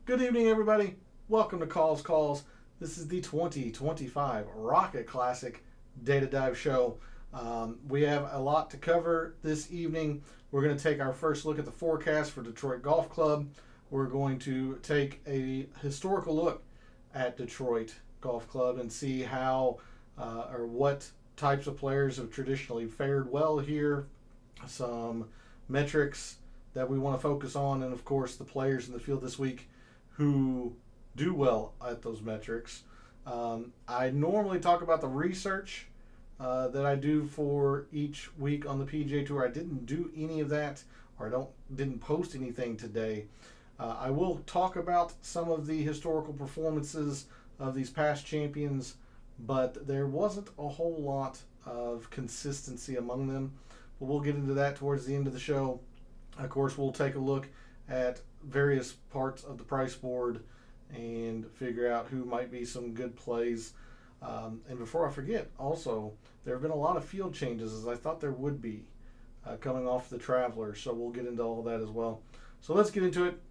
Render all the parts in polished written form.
Good evening, everybody. Welcome to Calls. This is the 2025 Rocket Classic Data Dive Show. We have a lot to cover this evening. We're going to take our first look at the forecast for Detroit Golf Club. We're going to take a historical look at Detroit Golf Club and see how or what types of players have traditionally fared well here, some metrics that we want to focus on, and of course the players in the field this week who do well at those metrics. I normally talk about the research that I do for each week on the PGA Tour. I didn't do any of that, or didn't post anything today. I will talk about some of the historical performances of these past champions, but there wasn't a whole lot of consistency among them. But we'll get into that towards the end of the show. Of course, we'll take a look at various parts of the price board and figure out who might be some good plays. And before I forget, also, there have been a lot of field changes, as I thought there would be, coming off the Traveler. So we'll get into all that as well. So let's get into it.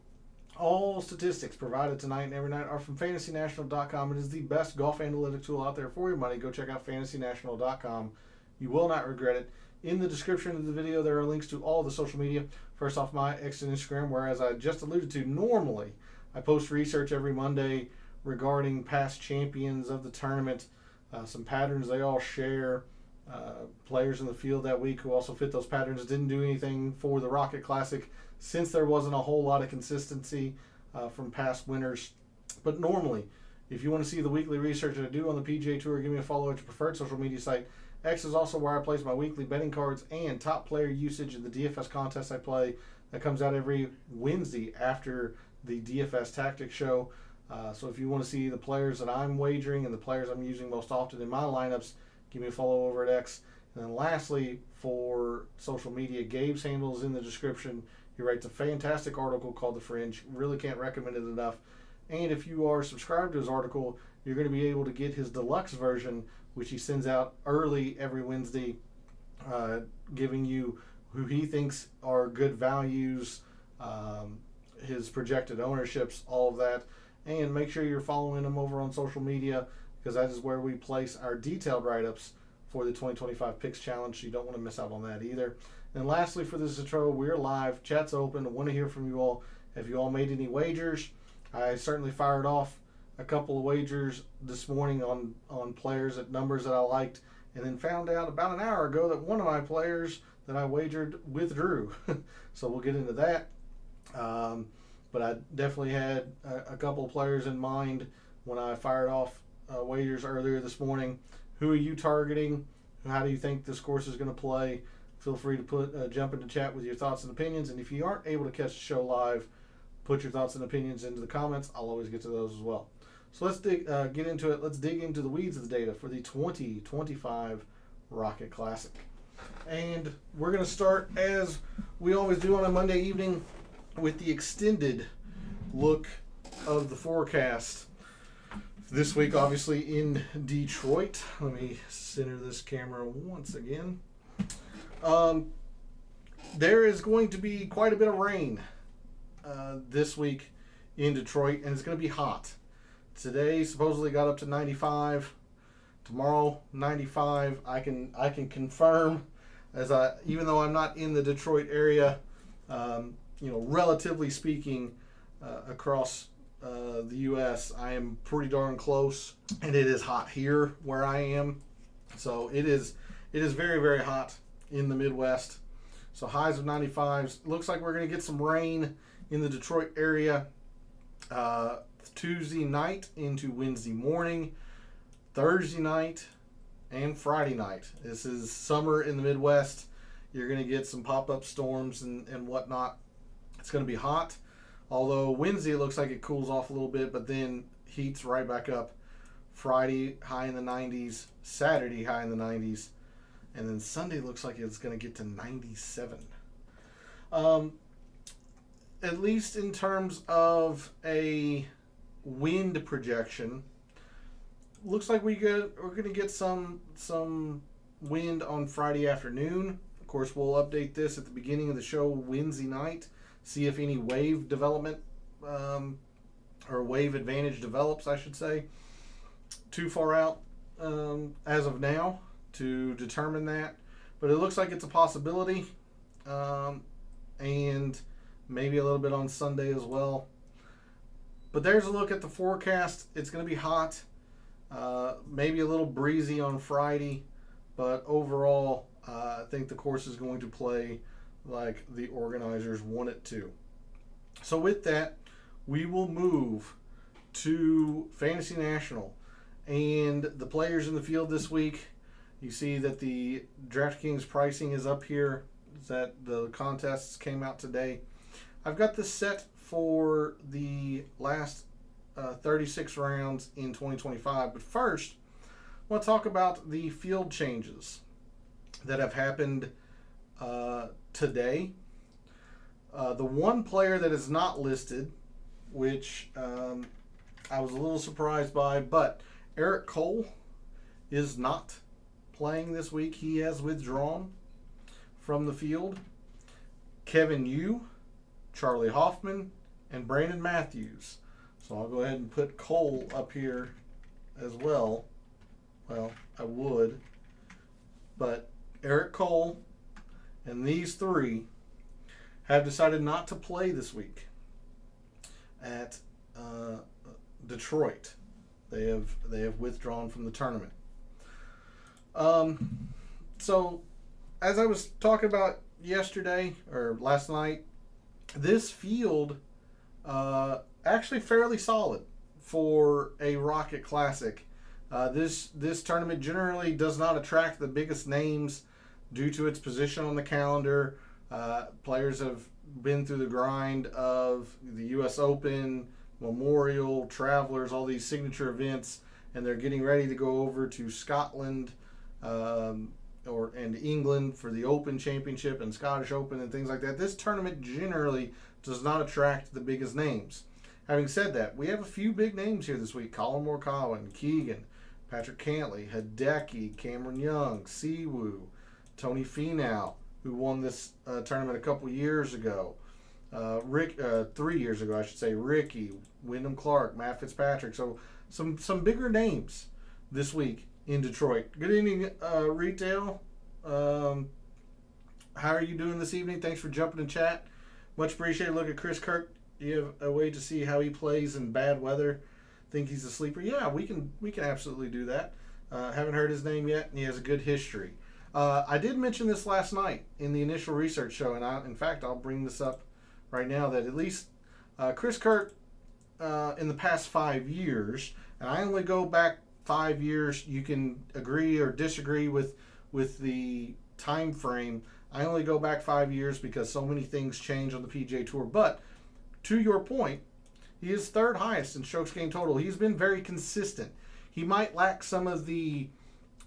All statistics provided tonight and every night are from FantasyNational.com. It is the best golf analytic tool out there for your money. Go check out FantasyNational.com. You will not regret it. In the description of the video, there are links to all the social media. First off, my X and Instagram, where, as I just alluded to, normally I post research every Monday regarding past champions of the tournament, some patterns they all share, players in the field that week who also fit those patterns. Didn't do anything for the Rocket Classic since there wasn't a whole lot of consistency from past winners. But normally, if you want to see the weekly research that I do on the PGA Tour, give me a follow at your preferred social media site. X is also where I place my weekly betting cards and top player usage in the DFS contest I play. That comes out every Wednesday after the DFS Tactics show. So if you want to see the players that I'm wagering and the players I'm using most often in my lineups, give me a follow over at X. And then lastly, for social media, Gabe's handle is in the description. He writes a fantastic article called The Fringe. Really can't recommend it enough. And if you are subscribed to his article, you're going to be able to get his deluxe version, which he sends out early every Wednesday, giving you who he thinks are good values, his projected ownerships, all of that. And make sure you're following him over on social media, because that is where we place our detailed write-ups for the 2025 Picks Challenge. So you don't want to miss out on that either. And lastly, for this intro, we're live. Chat's open. I want to hear from you all. Have you all made any wagers? I certainly fired off a couple of wagers this morning on players at numbers that I liked, and then found out about an hour ago that one of my players that I wagered withdrew. So we'll get into that. But I definitely had a couple of players in mind when I fired off wagers earlier this morning. Who are you targeting? How do you think this course is going to play? Feel free to jump into chat with your thoughts and opinions. And if you aren't able to catch the show live, put your thoughts and opinions into the comments. I'll always get to those as well. So let's get into it. Let's dig into the weeds of the data for the 2025 Rocket Classic. And we're going to start, as we always do on a Monday evening, with the extended look of the forecast. This week, obviously, in Detroit. Let me center this camera once again. There is going to be quite a bit of rain this week in Detroit, and it's going to be hot. Today supposedly got up to 95. Tomorrow 95. I can confirm, even though I'm not in the Detroit area, relatively speaking, across the U.S., I am pretty darn close, and it is hot here where I am. So it is very, very hot in the Midwest. So highs of 95s. Looks like we're going to get some rain in the Detroit area Tuesday night into Wednesday morning, Thursday night, and Friday night. This is summer in the Midwest. You're going to get some pop-up storms and whatnot. It's going to be hot. Although Wednesday it looks like it cools off a little bit, but then heats right back up. Friday, high in the 90s. Saturday, high in the 90s. And then Sunday looks like it's going to get to 97. At least in terms of a wind projection, looks like we're going to get some wind on Friday afternoon. Of course, we'll update this at the beginning of the show Wednesday night, see if any wave development or wave advantage develops, I should say, too far out as of now to determine that. But it looks like it's a possibility, and maybe a little bit on Sunday as well. But there's a look at the forecast. It's going to be hot, maybe a little breezy on Friday, but overall, I think the course is going to play like the organizers want it to. So with that, we will move to Fantasy National and the players in the field this week. You see that the DraftKings pricing is up here, that the contests came out today. I've got this set for the last 36 rounds in 2025. But first, I want to talk about the field changes that have happened today. The one player that is not listed, which I was a little surprised by, but Eric Cole is not playing this week. He has withdrawn from the field. Kevin Yu, Charlie Hoffman, and Brandon Matthews. So I'll go ahead and put Cole up here as well. Well, I would. But Eric Cole and these three have decided not to play this week at Detroit. They have withdrawn from the tournament. So, as I was talking about yesterday or last night, this field actually fairly solid for a Rocket Classic. This tournament generally does not attract the biggest names due to its position on the calendar. Players have been through the grind of the U.S. Open, Memorial, Travelers, all these signature events, and they're getting ready to go over to Scotland and England for the Open Championship and Scottish Open and things like that. This tournament generally does not attract the biggest names. Having said that, we have a few big names here this week. Colin Morikawa, Keegan, Patrick Cantley, Hideki, Cameron Young, Siwoo, Tony Finau, who won this tournament a couple years ago. 3 years ago, I should say. Ricky, Wyndham Clark, Matt Fitzpatrick. So some bigger names this week in Detroit. Good evening, Retail. How are you doing this evening? Thanks for jumping in chat. Much appreciated. Look at Chris Kirk. Do you have a way to see how he plays in bad weather? Think he's a sleeper? Yeah, we can absolutely do that. Haven't heard his name yet, and he has a good history. I did mention this last night in the initial research show, and in fact, I'll bring this up right now, that at least Chris Kirk in the past 5 years, and I only go back 5 years. You can agree or disagree with the time frame. I only go back 5 years because so many things change on the PGA Tour. But to your point, he is third highest in strokes gained total. He's been very consistent. He might lack some of the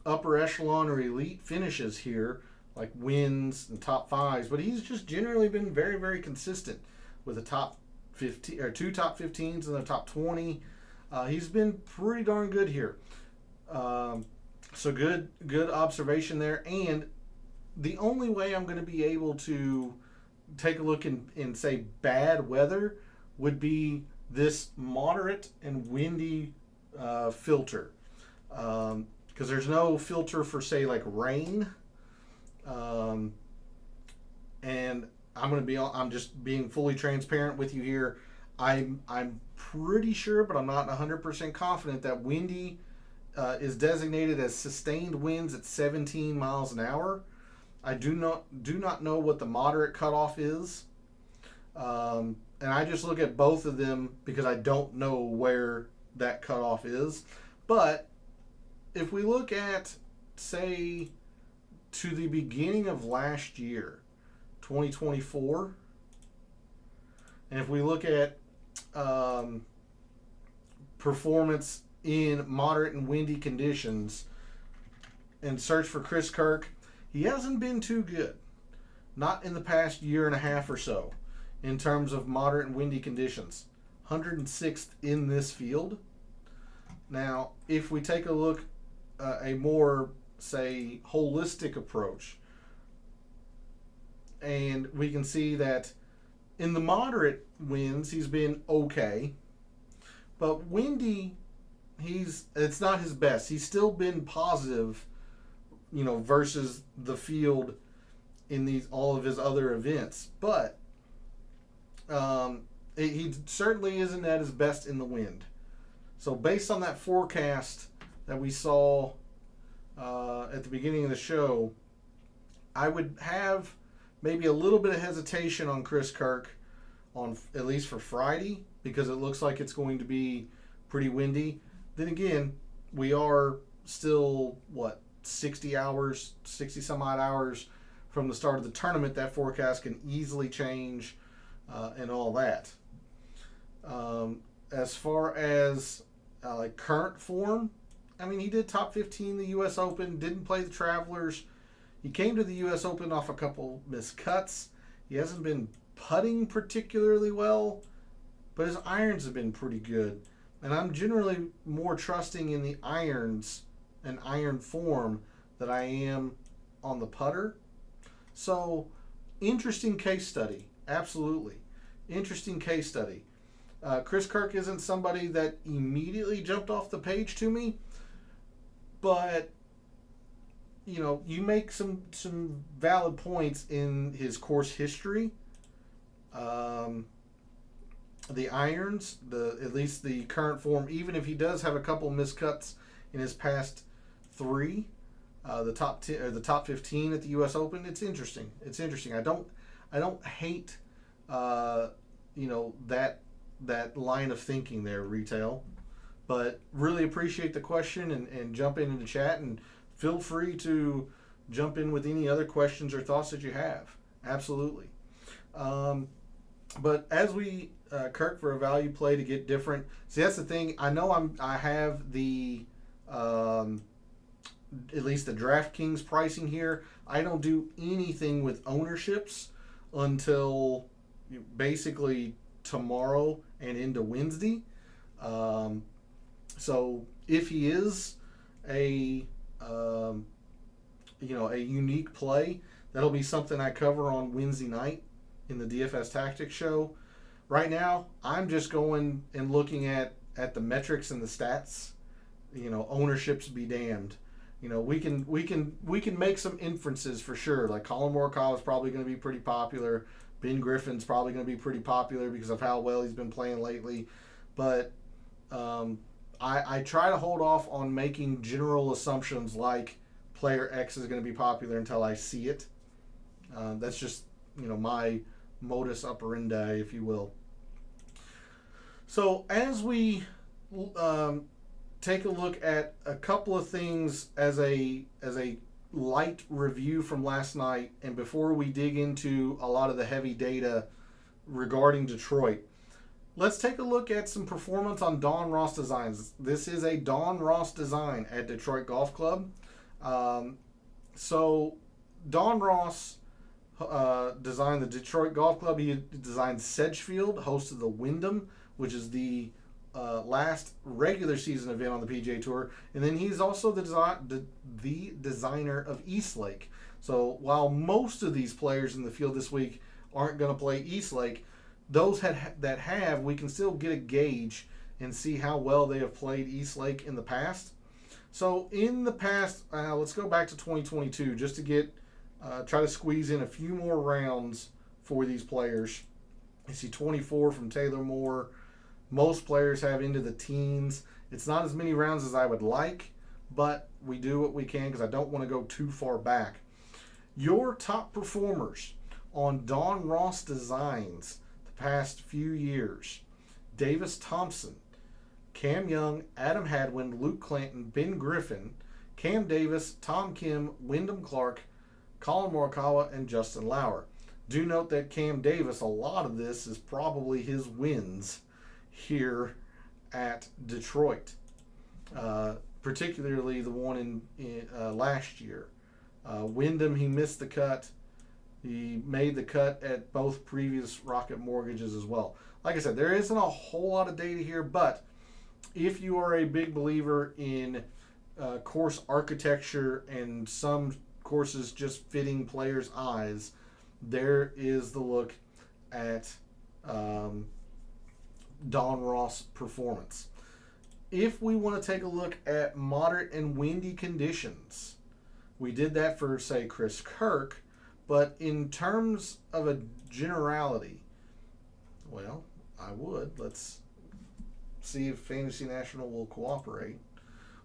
upper echelon or elite finishes here, like wins and top fives, but he's just generally been very, very consistent with a top 15 or two top 15s and the top 20. He's been pretty darn good here. So good observation there. And the only way I'm going to be able to take a look and say bad weather would be this moderate and windy filter. Because there's no filter for, say, like rain. And I'm just being fully transparent with you here. I'm pretty sure, but I'm not 100% confident that windy is designated as sustained winds at 17 miles an hour. I do not know what the moderate cutoff is. And I just look at both of them because I don't know where that cutoff is. But if we look at, say, to the beginning of last year, 2024, and if we look at performance in moderate and windy conditions and search for Chris Kirk, he hasn't been too good. Not in the past year and a half or so in terms of moderate and windy conditions. 106th in this field. Now, if we take a look a more, say, holistic approach, and we can see that in the moderate winds, he's been okay. But windy, it's not his best. He's still been positive, versus the field in all of his other events. But he certainly isn't at his best in the wind. So based on that forecast that we saw at the beginning of the show, I would have maybe a little bit of hesitation on Chris Kirk on at least for Friday, because it looks like it's going to be pretty windy. Then again, we are still 60 some odd hours from the start of the tournament. That forecast can easily change and all that. As far as current form, I mean, he did top 15 the U.S. Open, didn't play the Travelers. He came to the U.S. Open off a couple missed cuts. He hasn't been putting particularly well, but his irons have been pretty good. And I'm generally more trusting in the irons and iron form than I am on the putter. So, interesting case study. Absolutely. Interesting case study. Chris Kirk isn't somebody that immediately jumped off the page to me, but you make some valid points in his course history. The irons, at least the current form, even if he does have a couple miscuts in his past three, the top 10 or the top 15 at the U.S. Open, it's interesting. It's interesting. I don't hate that line of thinking there, retail, but really appreciate the question and jump into the chat, and feel free to jump in with any other questions or thoughts that you have. Absolutely. But as we Kirk for a value play to get different. See, that's the thing. I know I have the at least the DraftKings pricing here. I don't do anything with ownerships until basically tomorrow and into Wednesday. So if he is a unique play, that'll be something I cover on Wednesday night in the DFS Tactics show. Right now, I'm just going and looking at the metrics and the stats. Ownerships be damned. We can make some inferences for sure. Like Colin Morikawa is probably going to be pretty popular. Ben Griffin's probably going to be pretty popular because of how well he's been playing lately. But I try to hold off on making general assumptions like player X is going to be popular until I see it. That's just my modus operandi, if you will. So as we take a look at a couple of things as a light review from last night, and before we dig into a lot of the heavy data regarding Detroit, let's take a look at some performance on Don Ross designs. This is a Don Ross design at Detroit Golf Club. So Don Ross designed the Detroit Golf Club. He designed Sedgefield, hosted the Wyndham, which is the last regular season event on the PGA Tour, and then he's also the designer of Eastlake. So while most of these players in the field this week aren't going to play Eastlake, those that have, we can still get a gauge and see how well they have played Eastlake in the past. So in the past, let's go back to 2022 just to get try to squeeze in a few more rounds for these players. You see 24 from Taylor Moore. Most players have into the teens. It's not as many rounds as I would like, but we do what we can because I don't want to go too far back. Your top performers on Don Ross designs the past few years: Davis Thompson, Cam Young, Adam Hadwin, Luke Clanton, Ben Griffin, Cam Davis, Tom Kim, Wyndham Clark, Colin Morikawa, and Justin Lauer. Do note that Cam Davis, a lot of this is probably his wins here at Detroit, particularly the one in last year. Wyndham, he missed the cut. He made the cut at both previous Rocket Mortgages as well. Like I said, there isn't a whole lot of data here, but if you are a big believer in course architecture and some courses just fitting players' eyes, there is the look at Don Ross performance. if we want to take a look at moderate and windy conditions, we did that for, say, Chris Kirk, but in terms of a generality, well, I would. Let's see if Fantasy National will cooperate.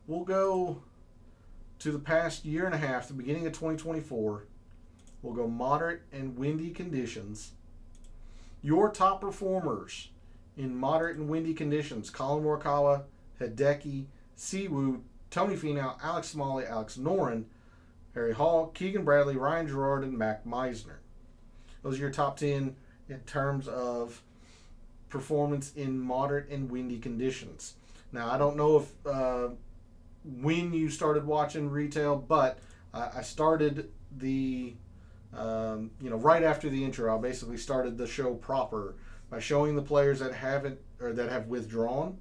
We'll go to the past year and a half, the beginning of 2024. We'll go moderate and windy conditions. Your top performers in moderate and windy conditions: Colin Morikawa, Hideki, Siwoo, Tony Finau, Alex Smalley, Alex Noren, Harry Hall, Keegan Bradley, Ryan Gerard, and Mac Meisner. Those are your top 10 in terms of performance in moderate and windy conditions. Now, I don't know if when you started watching retail, but I started the right after the intro. I basically started the show proper by showing the players that haven't or that have withdrawn.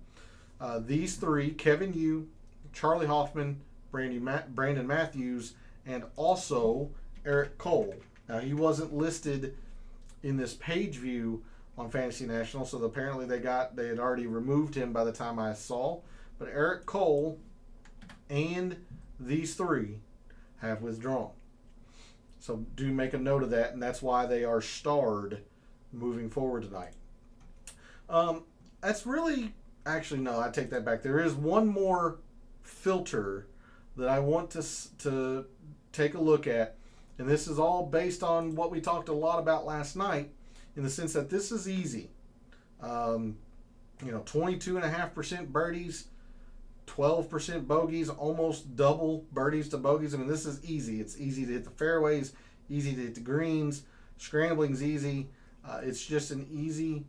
These three: Kevin Yu, Charlie Hoffman, Brandon Matthews, and also Eric Cole. Now, he wasn't listed in this page view on Fantasy National, so apparently they had already removed him by the time I saw. But Eric Cole and these three have withdrawn. So do make a note of that, and that's why they are starred moving forward tonight. That's really, actually, no, I take that back. There is one more filter that I want to take a look at, and this is all based on what we talked a lot about last night, in the sense that this is easy. 22.5% birdies, 12% bogeys, almost double birdies to bogeys. I mean, this is easy. It's easy to hit the fairways, easy to hit the greens. Scrambling's easy. It's just an easy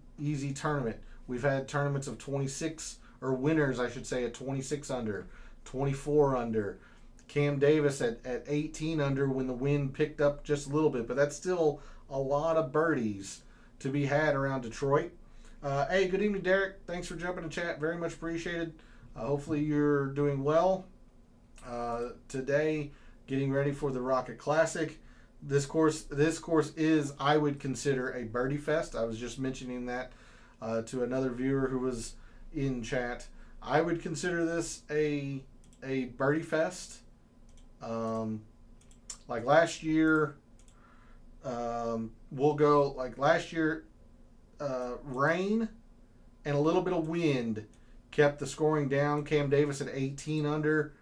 tournament. We've had tournaments of 26, or winners, I should say, at 26 under, 24 under. Cam Davis at 18 under when the wind picked up just a little bit, but that's still a lot of birdies to be had around Detroit. Hey, good evening, Derek. Thanks for jumping in chat. Very much appreciated. Hopefully you're doing well. Today, getting ready for the Rocket Classic. This course is, I would consider, a birdie fest. I was just mentioning that to another viewer who was in chat. I would consider this a birdie fest. Like last year, we'll go like last year. Rain and a little bit of wind kept the scoring down. Cam Davis at 18 under,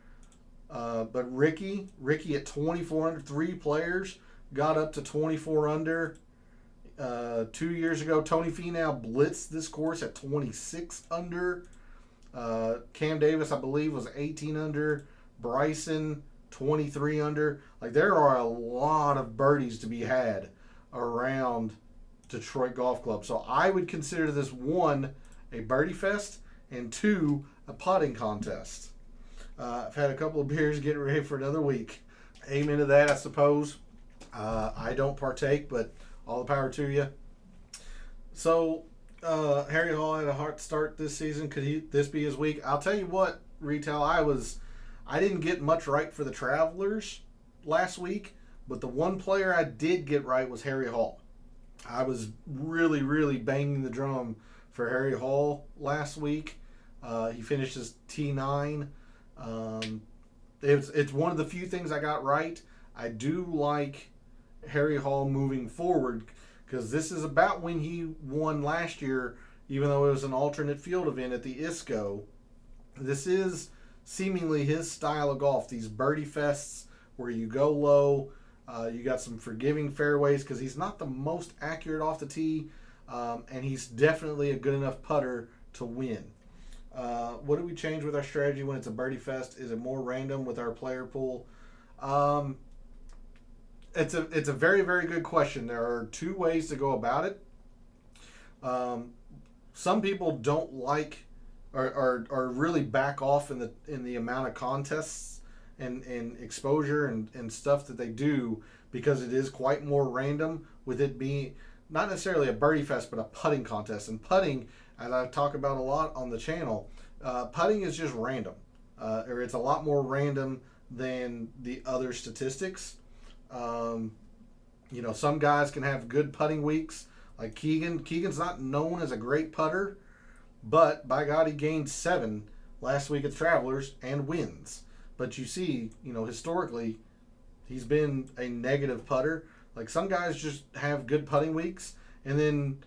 but Ricky at 24 under. Three players got up to 24 under. 2 years ago, Tony Finau blitzed this course at 26 under. Cam Davis, I believe, was 18 under. Bryson, 23 under. Like, there are a lot of birdies to be had around Detroit Golf Club. So I would consider this, one, a birdie fest, and two, a putting contest. I've had a couple of beers getting ready for another week. Amen to that, I suppose. I don't partake, but all the power to you. So Harry Hall had a hard start this season. Could this be his week? I'll tell you what, Retail, I didn't get much right for the Travelers last week, but the one player I did get right was Harry Hall. I was really, really banging the drum for Harry Hall last week. He finished as T9. It's one of the few things I got right. I do like Harry Hall moving forward, because this is about when he won last year, even though it was an alternate field event at the ISCO. This is seemingly his style of golf, these birdie fests where you go low. You got some forgiving fairways, because he's not the most accurate off the tee, and he's definitely a good enough putter to win. What do we change with our strategy when it's a birdie fest? Is it more random with our player pool? It's a very, very good question. There are two ways to go about it. Some people don't like or really back off in the amount of contests and exposure and stuff that they do, because it is quite more random, with it being not necessarily a birdie fest, but a putting contest. And putting, as I talk about a lot on the channel, putting is just random, or it's a lot more random than the other statistics. Some guys can have good putting weeks, like Keegan. Keegan's not known as a great putter, but by God, he gained 7 last week at Travelers and wins. But you see, historically, he's been a negative putter. Like, some guys just have good putting weeks. And then,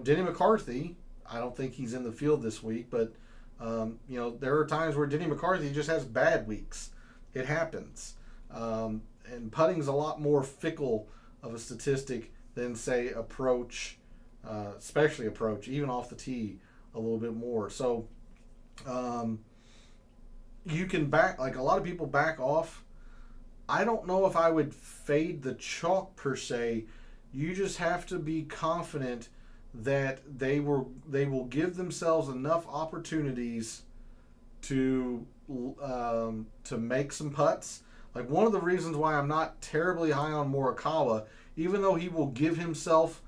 Denny McCarthy, I don't think he's in the field this week, but, there are times where Denny McCarthy just has bad weeks. It happens. And putting's a lot more fickle of a statistic than, say, approach, especially approach, even off the tee a little bit more. So, you can like a lot of people back off. I don't know if I would fade the chalk per se. You just have to be confident that they will give themselves enough opportunities to make some putts. Like, one of the reasons why I'm not terribly high on Morikawa, even though he will give himself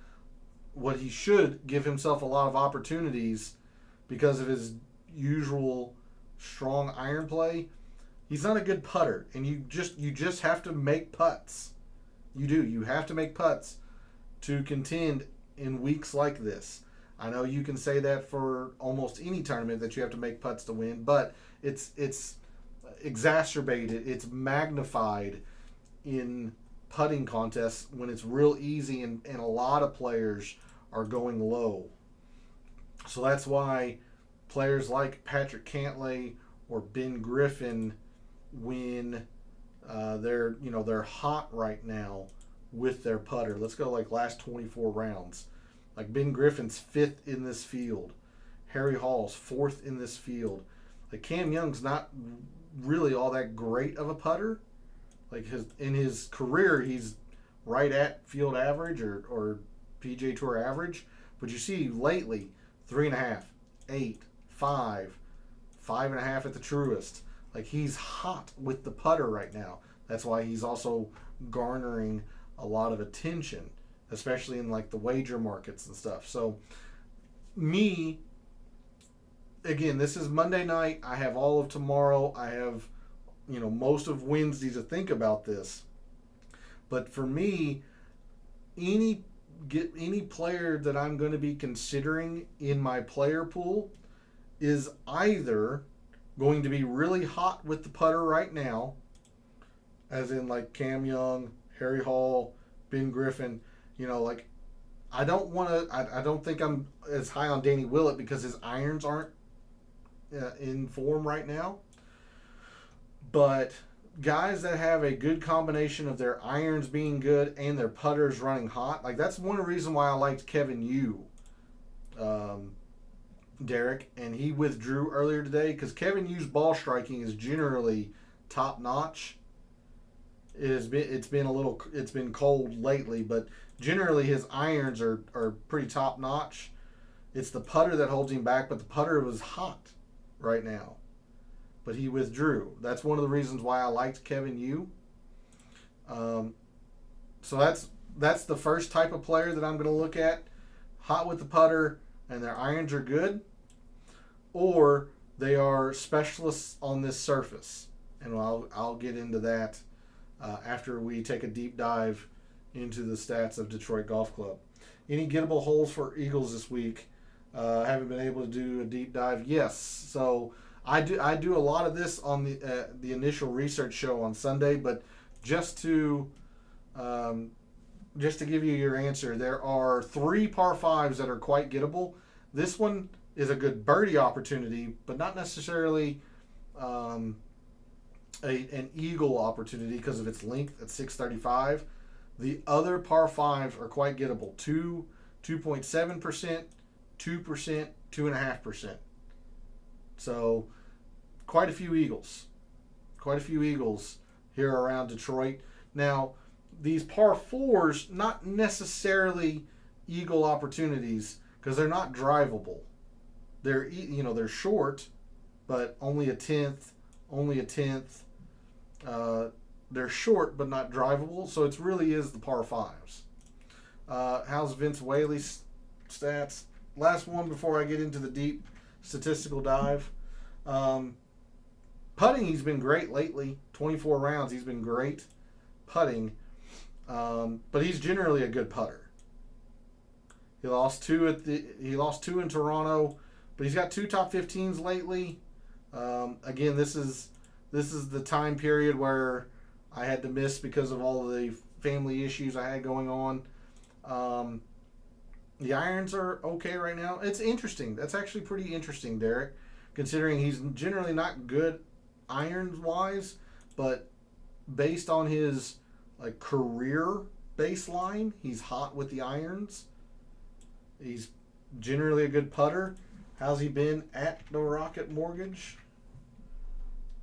what he should give himself a lot of opportunities because of his usual strong iron play, he's not a good putter, and you just have to make putts. You have to make putts to contend in weeks like this. I know you can say that for almost any tournament that you have to make putts to win, but it's exacerbated, it's magnified in putting contests when it's real easy and a lot of players are going low. So that's why players like Patrick Cantlay or Ben Griffin, when they're hot right now with their putter. Let's go like last 24 rounds. Like, Ben Griffin's 5th in this field. Harry Hall's 4th in this field. Like, Cam Young's not really all that great of a putter. Like, in his career, he's right at field average or PGA Tour average. But you see lately, 3.5, 8, 5, 5.5 at the truest. Like, he's hot with the putter right now. That's why he's also garnering a lot of attention, especially in like the wager markets and stuff. So, me, again, this is Monday night. I have all of tomorrow. I have, most of Wednesday to think about this. But for me, any player that I'm going to be considering in my player pool is either going to be really hot with the putter right now, as in like Cam Young, Harry Hall, Ben Griffin. I don't think I'm as high on Danny Willett because his irons aren't in form right now. But guys that have a good combination of their irons being good and their putters running hot, like, that's one reason why I liked Kevin Yu, Derek, and he withdrew earlier today because Kevin Yu's ball striking is generally top notch. It's been cold lately, but generally his irons are pretty top notch. It's the putter that holds him back, but the putter was hot right now. But he withdrew. That's one of the reasons why I liked Kevin Yu. So that's the first type of player that I'm going to look at. Hot with the putter and their irons are good. Or they are specialists on this surface. And I'll get into that after we take a deep dive into the stats of Detroit Golf Club. Any gettable holes for Eagles this week? Haven't been able to do a deep dive. Yes, so I do a lot of this on the initial research show on Sunday, but just to give you your answer, there are 3 par 5s that are quite gettable. This one is a good birdie opportunity, but not necessarily an eagle opportunity because of its length at 635. The other par 5s are quite gettable. 2.7%, 2%, 2.5%. So quite a few eagles. Quite a few eagles here around Detroit. Now, these par 4s, not necessarily eagle opportunities because they're not drivable. They're short, but only a tenth. They're short but not drivable, so it really is the par 5s. How's Vince Whaley's stats? Last one before I get into the deep statistical dive. Putting, he's been great lately. 24 rounds, he's been great putting, but he's generally a good putter. He lost two in Toronto, but he's got 2 top 15s lately. Again, this is the time period where I had to miss because of all of the family issues I had going on. The irons are okay right now. It's interesting. That's actually pretty interesting, Derek, considering he's generally not good irons wise, but based on his like career baseline, he's hot with the irons. He's generally a good putter. How's he been at the Rocket Mortgage?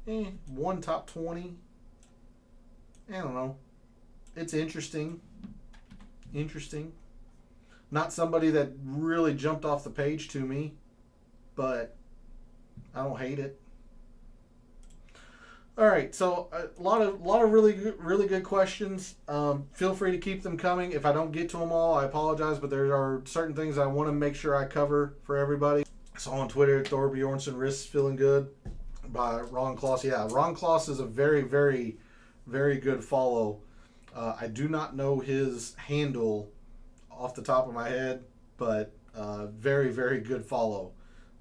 One top 20. I don't know. It's interesting. Not somebody that really jumped off the page to me, but I don't hate it. All right, so a lot of really good questions. Feel free to keep them coming. If I don't get to them all, I apologize, but there are certain things I want to make sure I cover for everybody. So on Twitter, Thor Bjornsson, wrists feeling good by Ron Kloss. Yeah, Ron Kloss is a very, very, very good follow. I do not know his handle off the top of my head, but very, very good follow.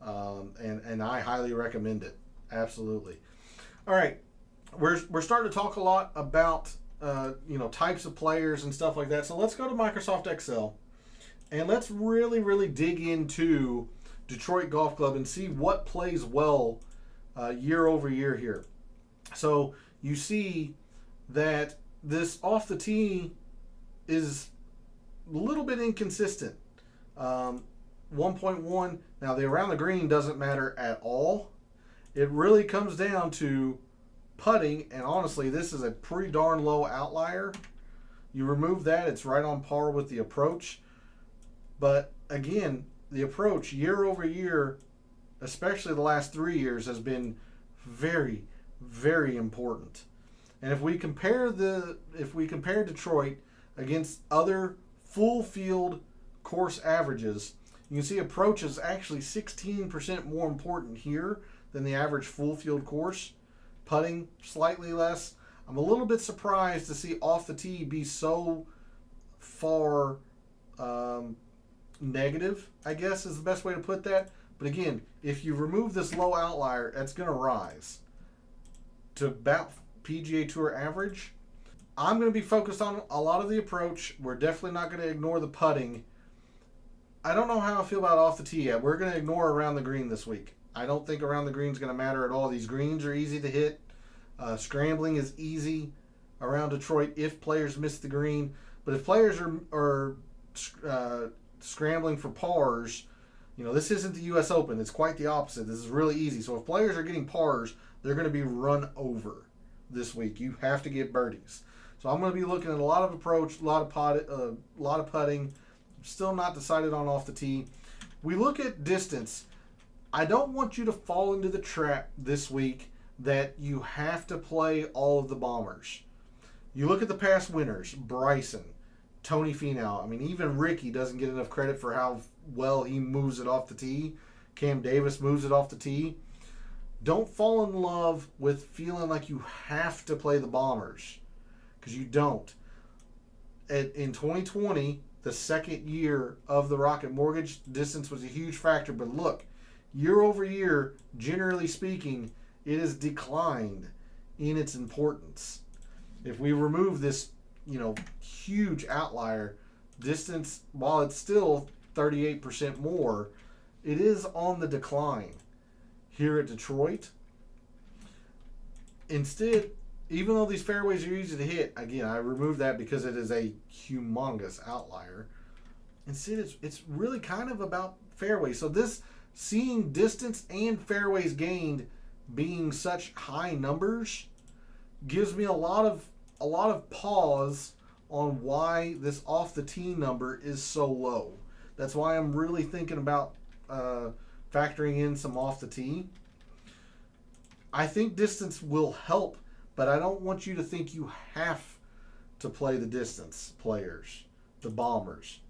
And I highly recommend it. Absolutely. All right. We're starting to talk a lot about types of players and stuff like that. So let's go to Microsoft Excel and let's really dig into Detroit Golf Club and see what plays well year over year here. So you see that this off the tee is a little bit inconsistent. 1.1. Now the around the green doesn't matter at all. It really comes down to putting, and honestly, this is a pretty darn low outlier. You remove that, it's right on par with the approach. But again, the approach year over year, especially the last 3 years, has been very, very important. And if we compare Detroit against other full field course averages, you can see approach is actually 16% more important here than the average full field course. Putting slightly less. I'm a little bit surprised to see off the tee be so far negative, I guess is the best way to put that. But again, if you remove this low outlier, that's going to rise to about PGA Tour average. I'm going to be focused on a lot of the approach. We're definitely not going to ignore the putting. I don't know how I feel about off the tee yet. We're going to ignore around the green this week. I don't think around the green is going to matter at all. These greens are easy to hit. Scrambling is easy around Detroit if players miss the green. But if players are scrambling for pars, this isn't the U.S. Open. It's quite the opposite. This is really easy. So if players are getting pars, they're going to be run over this week. You have to get birdies. So I'm going to be looking at a lot of approach, a lot of putting. Still not decided on off the tee. We look at distance. I don't want you to fall into the trap this week that you have to play all of the bombers. You look at the past winners, Bryson, Tony Finau. I mean, even Ricky doesn't get enough credit for how well he moves it off the tee. Cam Davis moves it off the tee. Don't fall in love with feeling like you have to play the bombers, because you don't. In 2020, the second year of the Rocket Mortgage, distance was a huge factor. But look, year over year, generally speaking, it has declined in its importance. If we remove this, huge outlier, distance, while it's still 38% more, it is on the decline here at Detroit. Instead, even though these fairways are easy to hit, again, I remove that because it is a humongous outlier. Instead, it's really kind of about fairways. So this, seeing distance and fairways gained being such high numbers, gives me a lot of pause on why this off the tee number is so low. That's why I'm really thinking about factoring in some off the tee. I think distance will help, but I don't want you to think you have to play the distance players, the bombers.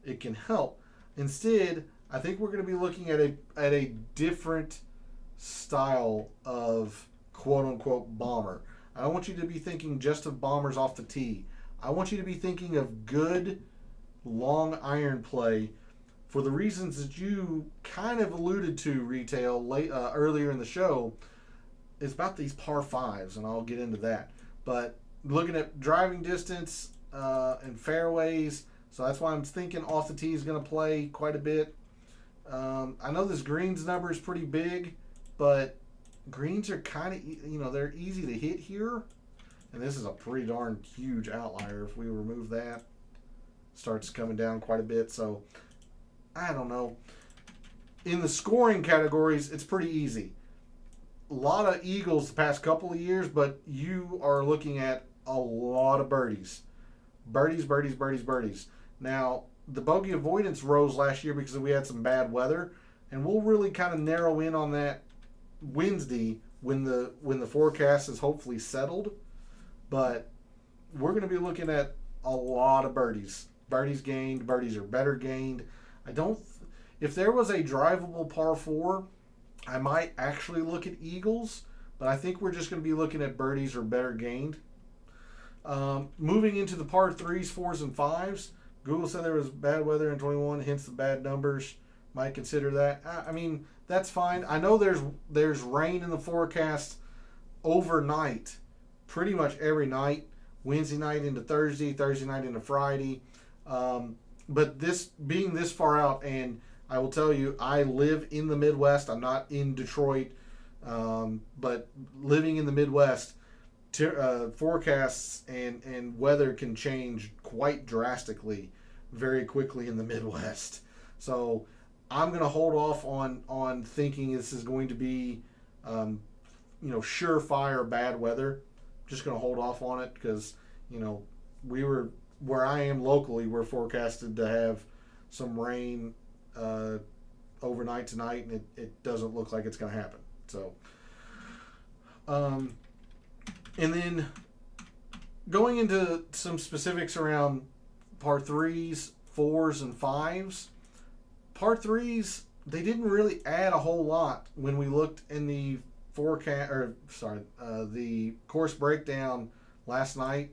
It can help. Instead, I think we're going to be looking at a different style of quote-unquote bomber. I don't want you to be thinking just of bombers off the tee. I want you to be thinking of good long iron play for the reasons that you kind of alluded to, retail earlier in the show. It's about these par fives, and I'll get into that. But looking at driving distance and fairways, so that's why I'm thinking off the tee is going to play quite a bit. I know this greens number is pretty big, but greens are kind of, they're easy to hit here. And this is a pretty darn huge outlier. If we remove that, starts coming down quite a bit. So, I don't know. In the scoring categories, it's pretty easy. A lot of eagles the past couple of years, but you are looking at a lot of birdies. Birdies, birdies, birdies, birdies. Now, the bogey avoidance rose last year because we had some bad weather, and we'll really kind of narrow in on that Wednesday when the forecast is hopefully settled. But we're going to be looking at a lot of birdies. Birdies gained, birdies are better gained. If there was a drivable par 4, I might actually look at eagles, but I think we're just going to be looking at birdies or better gained. Moving into the par 3s, 4s, and 5s, Google said there was bad weather in 21, hence the bad numbers. Might consider that. I mean, that's fine. I know there's rain in the forecast overnight, pretty much every night, Wednesday night into Thursday, Thursday night into Friday. But this being this far out, and I will tell you, I live in the Midwest. I'm not in Detroit, but living in the Midwest, forecasts and weather can change quite drastically very quickly in the Midwest. So I'm going to hold off on thinking this is going to be, surefire bad weather. Just going to hold off on it because, where I am locally, we're forecasted to have some rain overnight tonight, and it doesn't look like it's going to happen. So, and then going into some specifics around par 3s, 4s, and 5s. Par 3s, they didn't really add a whole lot when we looked in the the course breakdown last night.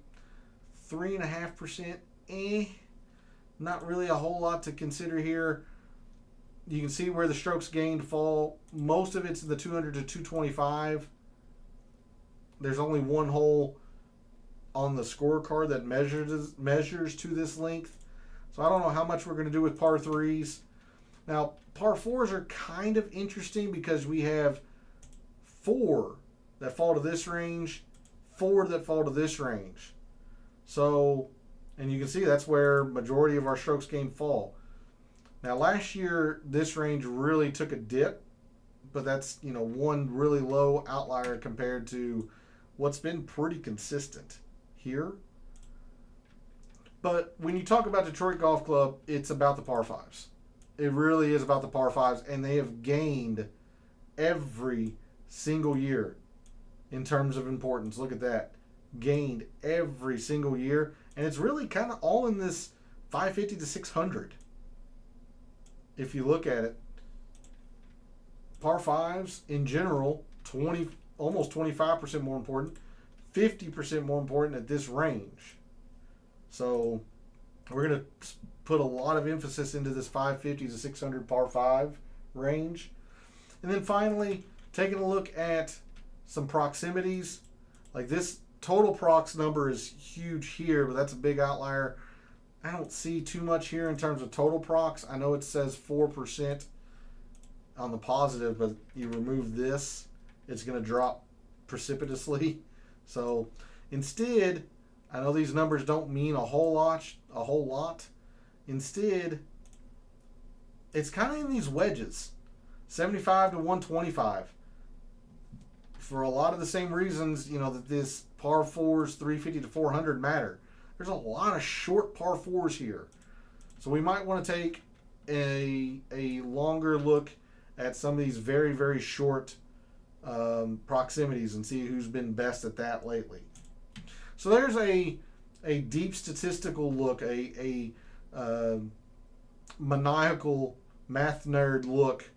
3.5%, not really a whole lot to consider here. You can see where the strokes gained fall. Most of it's the 200 to 225. There's only one hole on the scorecard that measures to this length. So I don't know how much we're going to do with par 3s. Now, par 4s are kind of interesting because we have 4 that fall to this range, 4 that fall to this range. So, and you can see that's where majority of our strokes gained fall. Now, last year, this range really took a dip, but that's, one really low outlier compared to what's been pretty consistent here. But when you talk about Detroit Golf Club, it's about the par 5s. It really is about the par 5s, and they have gained every single year in terms of importance. Look at that. Gained every single year, and it's really kind of all in this 550 to 600. If you look at it, par 5s in general, almost 25% more important, 50% more important at this range. So we're going to put a lot of emphasis into this 550 to 600 par 5 range. And then finally, taking a look at some proximities. Like this total prox number is huge here, but that's a big outlier. I don't see too much here in terms of total prox. I know it says 4% on the positive, but you remove this, it's going to drop precipitously. So instead, I know these numbers don't mean a whole lot. Instead, it's kind of in these wedges, 75 to 125. For a lot of the same reasons, that this par 4s, 350 to 400 matter. There's a lot of short par 4s here. So we might want to take a longer look at some of these very, very short proximities and see who's been best at that lately. So there's a deep statistical look, a maniacal math nerd look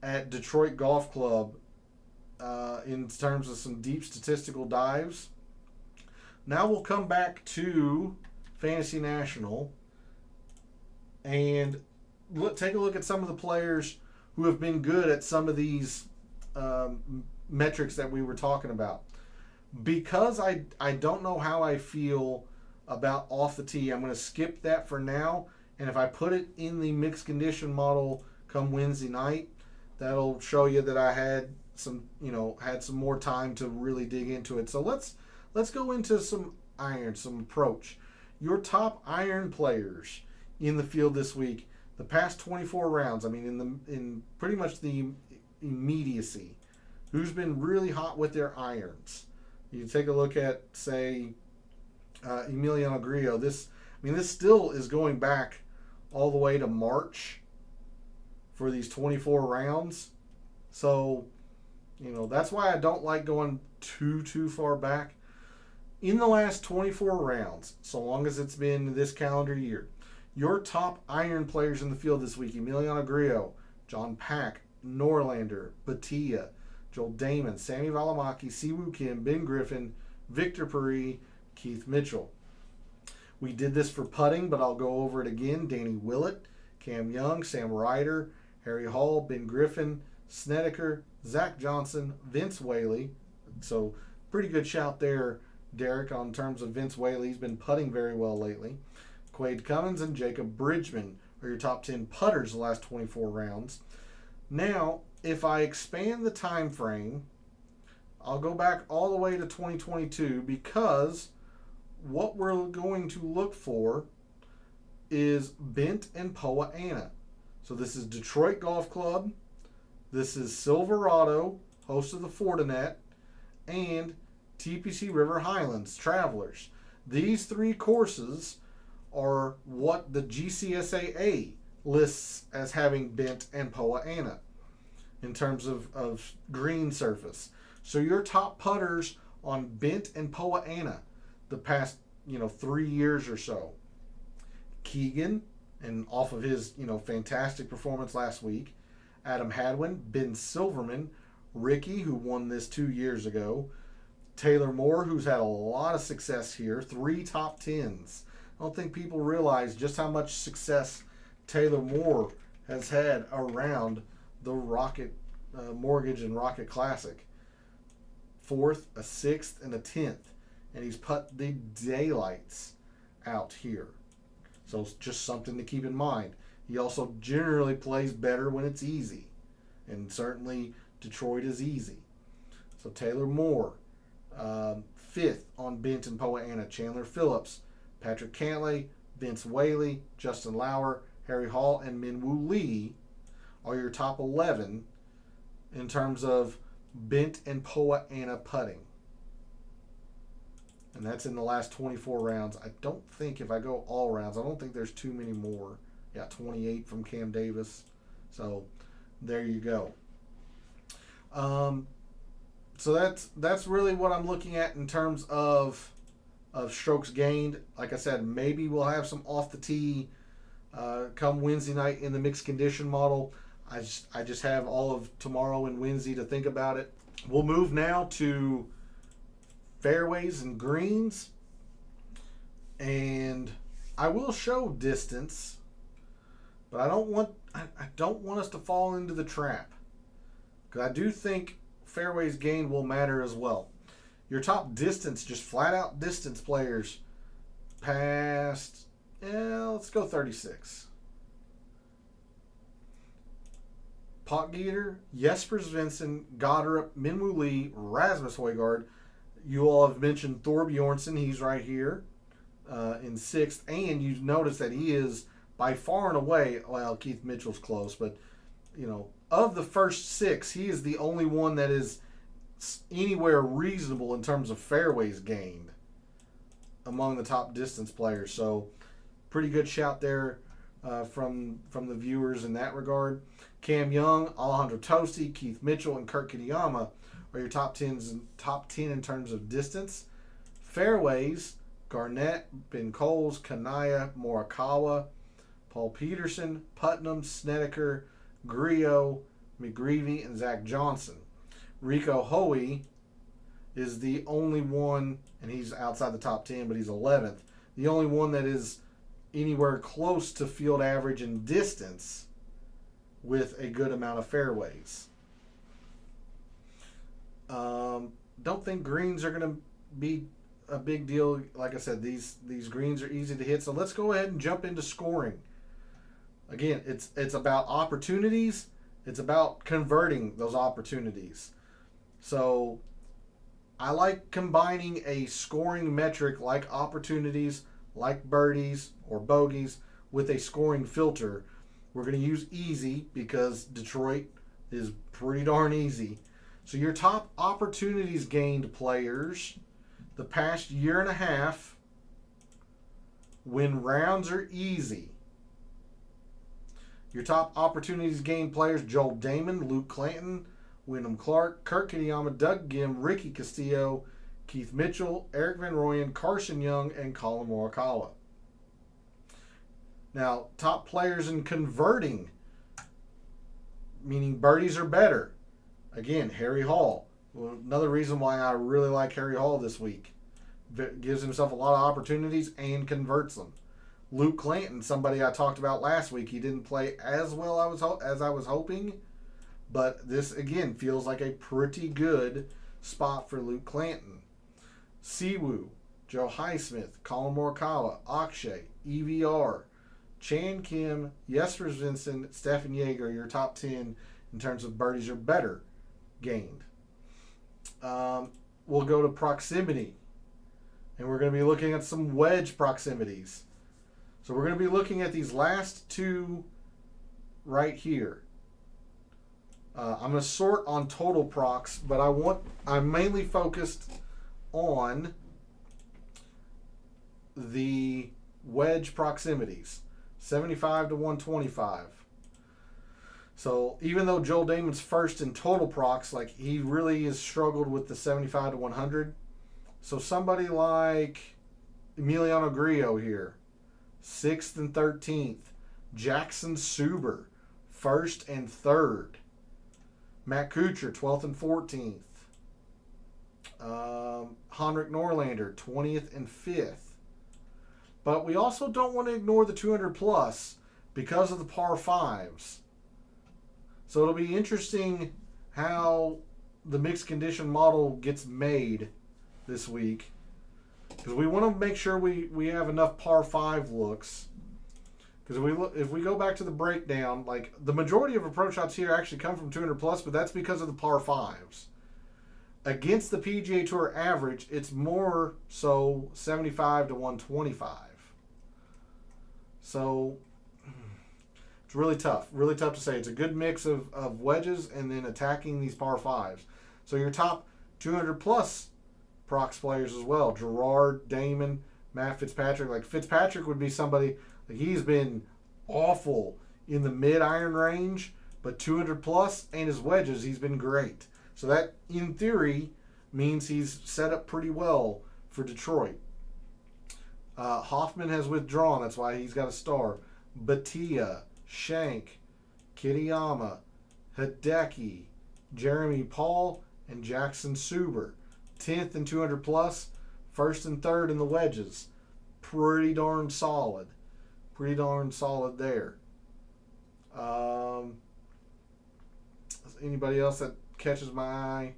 at Detroit Golf Club in terms of some deep statistical dives. Now we'll come back to Fantasy National, and take a look at some of the players who have been good at some of these metrics that we were talking about. Because I don't know how I feel about off the tee, I'm going to skip that for now. And if I put it in the mixed condition model come Wednesday night, that'll show you that I had some more time to really dig into it. So let's go into some approach. Your top iron players in the field this week, the past 24 rounds. I mean, in pretty much the immediacy, who's been really hot with their irons? You take a look at, say, Emiliano Grillo. This still is going back all the way to March for these 24 rounds. So, that's why I don't like going too far back. In the last 24 rounds, so long as it's been this calendar year, your top iron players in the field this week: Emiliano Grillo, John Pack, Norlander, Batia, Joel Damon, Sammy Valimaki, Siwoo Kim, Ben Griffin, Victor Puri, Keith Mitchell. We did this for putting, but I'll go over it again. Danny Willett, Cam Young, Sam Ryder, Harry Hall, Ben Griffin, Snedeker, Zach Johnson, Vince Whaley. So pretty good shout there, Derek, on terms of Vince Whaley. He's been putting very well lately. Quade Cummins and Jacob Bridgman are your top 10 putters the last 24 rounds. Now, if I expand the time frame, I'll go back all the way to 2022, because what we're going to look for is Bent and Poa annua. So this is Detroit Golf Club, this is Silverado, host of the Fortinet, and TPC River Highlands Travelers. These three courses are what the GCSAA lists as having Bent and Poa annua in terms of green surface. So your top putters on Bent and Poa annua the past 3 years or so: Keegan, and off of his fantastic performance last week, Adam Hadwin, Ben Silverman, Ricky, who won this 2 years ago, Taylor Moore, who's had a lot of success here, 3 top 10s. I don't think people realize just how much success Taylor Moore has had around the Rocket Mortgage and Rocket Classic. 4th, a 6th, and a 10th. And he's put the daylights out here. So it's just something to keep in mind. He also generally plays better when it's easy. And certainly Detroit is easy. So Taylor Moore, 5th on Bent and Poa annua. Chandler Phillips, Patrick Cantlay, Vince Whaley, Justin Lauer, Harry Hall, and Minwoo Lee are your top 11 in terms of Bent and Poa annua putting. And that's in the last 24 rounds. I don't think, if I go all rounds, I don't think there's too many more. Yeah, 28 from Cam Davis. So there you go. So that's really what I'm looking at in terms of strokes gained. Like I said, maybe we'll have some off the tee come Wednesday night in the mixed condition model. I just have all of tomorrow and Wednesday to think about it. We'll move now to fairways and greens, and I will show distance, but I don't want us to fall into the trap, because I do think fairways gained will matter as well. Your top distance, just flat out distance players past, let's go 36. Potgieter, Jesper Svensson, Goddard, Minwoo Lee, Rasmus Højgaard. You all have mentioned Thor Bjornsson. He's right here in 6th. And you notice that he is by far and away, well, Keith Mitchell's close, but, of the first 6, he is the only one that is anywhere reasonable in terms of fairways gained among the top distance players. So pretty good shout there from the viewers in that regard. Cam Young, Alejandro Tosti, Keith Mitchell, and Kurt Kitayama are your top 10 in terms of distance. Fairways: Garnett, Ben Coles, Kanaya, Morikawa, Paul Peterson, Putnam, Snedeker, Grillo, McGreevy, and Zach Johnson. Rico Hoey is the only one, and he's outside the top 10, but he's 11th. The only one that is anywhere close to field average in distance with a good amount of fairways. Don't think greens are going to be a big deal. Like I said, these greens are easy to hit. So let's go ahead and jump into scoring. Again, it's about opportunities. It's about converting those opportunities. So I like combining a scoring metric like opportunities, like birdies or bogeys, with a scoring filter. We're going to use easy because Detroit is pretty darn easy. So your top opportunities gained players the past year and a half when rounds are easy. Your top opportunities gained players: Joel Damon, Luke Clanton, Wyndham Clark, Kurt Kitayama, Doug Gim, Ricky Castillo, Keith Mitchell, Eric Van Rooyen, Carson Young, and Colin Morikawa. Now, top players in converting, meaning birdies or better. Again, Harry Hall. Well, another reason why I really like Harry Hall this week. Gives himself a lot of opportunities and converts them. Luke Clanton, somebody I talked about last week. He didn't play as well as I was hoping, but this, again, feels like a pretty good spot for Luke Clanton. Siwoo, Joe Highsmith, Colin Morikawa, Akshay, EVR, Chan Kim, Jesper Svensson, Stefan Jaeger, your top 10 in terms of birdies or better gained. We'll go to proximity, and we're going to be looking at some wedge proximities. So we're going to be looking at these last two right here. I'm going to sort on total procs, but I'm mainly focused on the wedge proximities, 75 to 125. So even though Joel Damon's first in total procs, like, he really has struggled with the 75 to 100. So somebody like Emiliano Grillo here, 6th and 13th. Jackson Suber, 1st and 3rd. Matt Kuchar, 12th and 14th. Henrik Norlander, 20th and 5th. But we also don't want to ignore the 200 plus because of the par 5s. So it'll be interesting how the mixed condition model gets made this week, because we want to make sure we have enough par 5 looks. Because if we go back to the breakdown, like, the majority of approach shots here actually come from 200 plus, but that's because of the par 5s. Against the PGA Tour average, it's more so 75 to 125. So it's really tough to say. It's a good mix of wedges and then attacking these par 5s. So your top 200 plus procs players as well: Gerard, Damon, Matt Fitzpatrick. Like, Fitzpatrick would be somebody, like, he's been awful in the mid-iron range, but 200 plus and his wedges, he's been great. So that, in theory, means he's set up pretty well for Detroit. Hoffman has withdrawn. That's why he's got a star. Batia, Shank, Kitayama, Hideki, Jeremy Paul, and Jackson Suber. 10th and 200 plus, 1st and 3rd in the wedges. Pretty darn solid. Pretty darn solid there. Anybody else that catches my eye?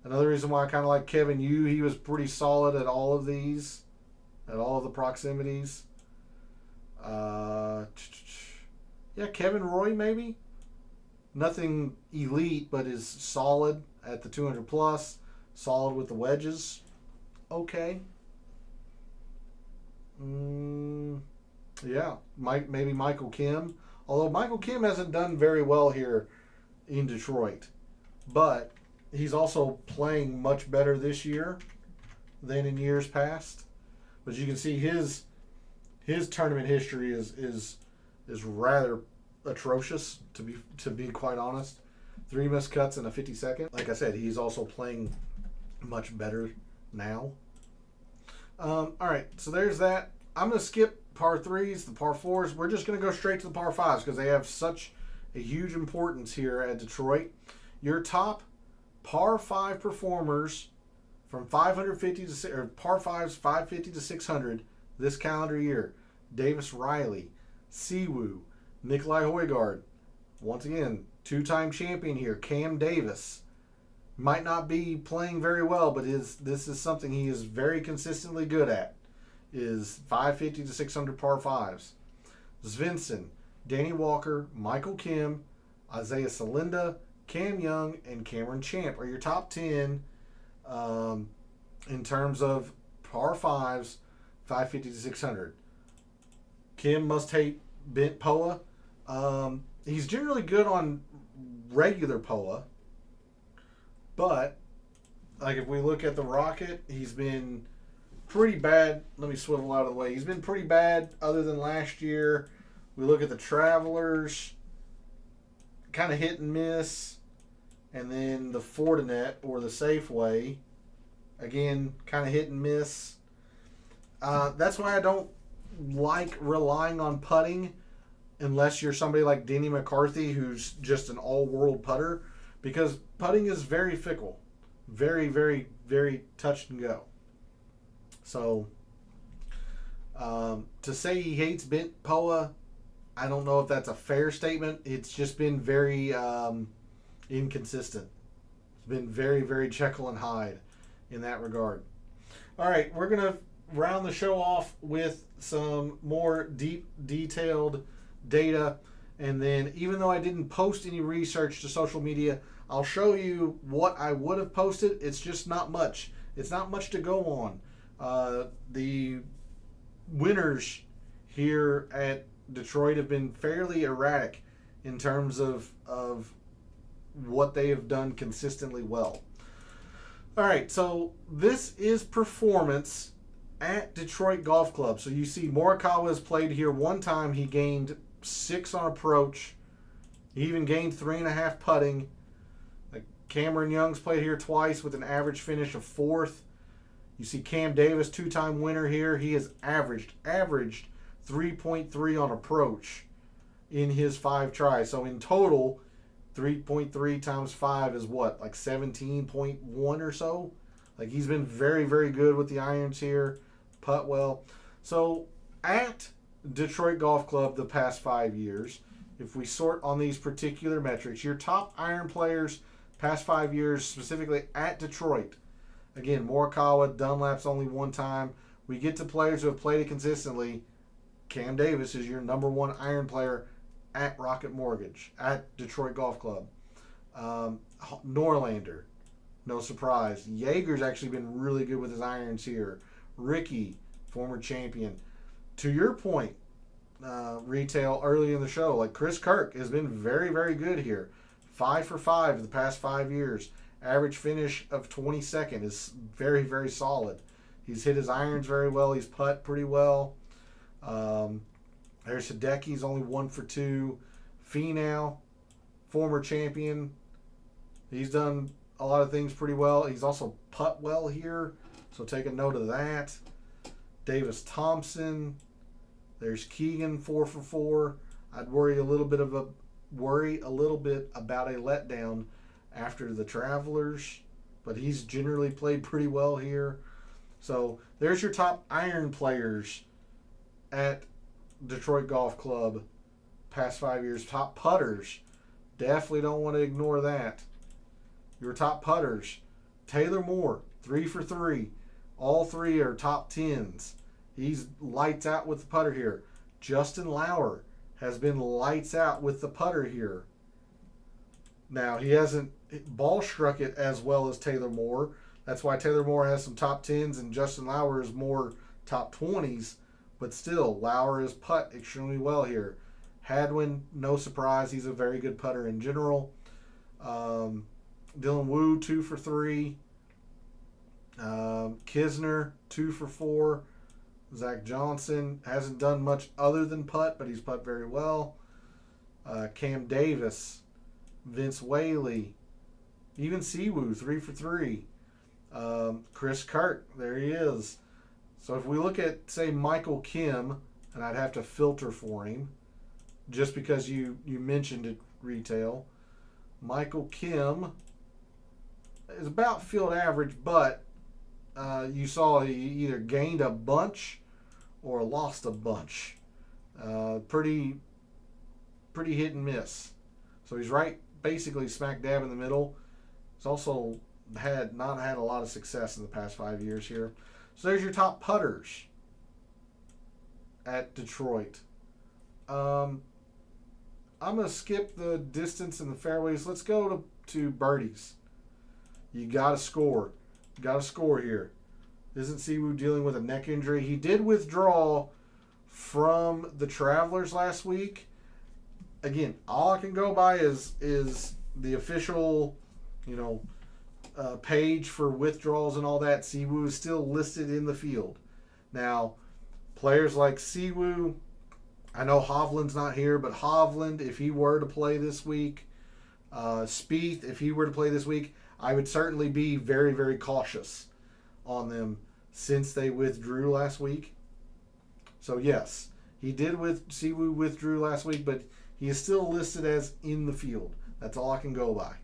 Another reason why I kind of like Kevin Yu, he was pretty solid at all of these, at all of the proximities. Yeah, Kevin Roy maybe. Nothing elite, but is solid at the 200 plus. Solid with the wedges. Okay. Yeah, maybe Michael Kim. Although Michael Kim hasn't done very well here in Detroit. But he's also playing much better this year than in years past. But you can see his tournament history is rather atrocious, to be quite honest. 3 missed cuts and a 52nd. Like I said, he's also playing much better now. All right, so there's that. I'm going to skip par 3s, the par 4s. We're just going to go straight to the par 5s because they have such a huge importance here at Detroit. Your top par 5 performers from 550 to, or par 5s 550 to 600 this calendar year: Davis Riley, Siwoo, Nikolai Højgaard. Once again, two-time champion here, Cam Davis. Might not be playing very well, but this is something he is very consistently good at. Is 550 to 600 par fives. Svensson, Danny Walker, Michael Kim, Isaiah Salinda, Cam Young, and Cameron Champ are your top 10 in terms of par fives, 550 to 600. Kim must hate bent POA. He's generally good on regular POA, but like if we look at the Rocket, he's been pretty bad. Let me swivel out of the way. He's been pretty bad other than last year. We look at the Travelers, kind of hit and miss. And then the Fortinet or the Safeway, again, kind of hit and miss. That's why I don't like relying on putting unless you're somebody like Denny McCarthy, who's just an all-world putter, because putting is very fickle. Very, very, very touch and go. So, to say he hates bent POA, I don't know if that's a fair statement. It's just been very inconsistent. It's been very, very Jekyll and Hyde in that regard. All right, we're going to round the show off with some more deep, detailed data. And then, even though I didn't post any research to social media, I'll show you what I would have posted. It's just not much. It's not much to go on. The winners here at Detroit have been fairly erratic in terms of what they have done consistently well. All right, so this is performance at Detroit Golf Club. So you see Morikawa has played here one time. He gained 6 on approach. He even gained 3.5 putting. Cameron Young's played here twice with an average finish of 4th. You see Cam Davis, 2-time winner here. He has averaged 3.3 on approach in his 5 tries. So in total, 3.3 times 5 is what, like 17.1 or so? Like, he's been very, very good with the irons here. Putt well. So at Detroit Golf Club the past 5 years, if we sort on these particular metrics, your top iron players past 5 years, specifically at Detroit. Again, Morikawa, Dunlap's only one time. We get to players who have played it consistently. Cam Davis is your number 1 iron player at Rocket Mortgage, at Detroit Golf Club. Norlander, no surprise. Jaeger's actually been really good with his irons here. Ricky, former champion. To your point, retail early in the show, like Chris Kirk has been very, very good here. 5 for 5 the past 5 years. Average finish of 22nd is very, very solid. He's hit his irons very well. He's putt pretty well. There's Hideki's only 1 for 2. Finau, former champion. He's done a lot of things pretty well. He's also putt well here, so take a note of that. Davis Thompson. There's Keegan, 4 for 4. I'd worry a little bit about a letdown after the Travelers, but he's generally played pretty well here. So there's your top iron players at Detroit Golf Club past 5 years. Top putters, definitely don't want to ignore that. Your top putters, Taylor Moore, 3 for 3. All 3 are top 10s. He's lights out with the putter here. Justin Lauer has been lights out with the putter here. Now, he hasn't ball struck it as well as Taylor Moore. That's why Taylor Moore has some top 10s and Justin Lauer is more top 20s. But still, Lauer is putt extremely well here. Hadwin, no surprise. He's a very good putter in general. Dylan Wu, 2 for 3. Kisner, 2 for 4. Zach Johnson hasn't done much other than putt, but he's putt very well. Cam Davis, Vince Whaley, even Siwoo, 3 for 3. Chris Kirk, there he is. So if we look at, say, Michael Kim, and I'd have to filter for him, just because you mentioned it retail. Michael Kim is about field average, but you saw he either gained a bunch or lost a bunch. Pretty hit and miss. So he's right, basically smack dab in the middle. He's also not had a lot of success in the past 5 years here. So there's your top putters at Detroit. I'm going to skip the distance and the fairways. Let's go to birdies. You got to score. Got to score here. Isn't Siwoo dealing with a neck injury? He did withdraw from the Travelers last week. Again, all I can go by is the official, page for withdrawals and all that. Siwoo is still listed in the field. Now, players like Siwoo, I know Hovland's not here, but Hovland, if he were to play this week, Spieth, if he were to play this week, I would certainly be very, very cautious on them since they withdrew last week. So yes, Siwoo withdrew last week, but he is still listed as in the field. That's all I can go by.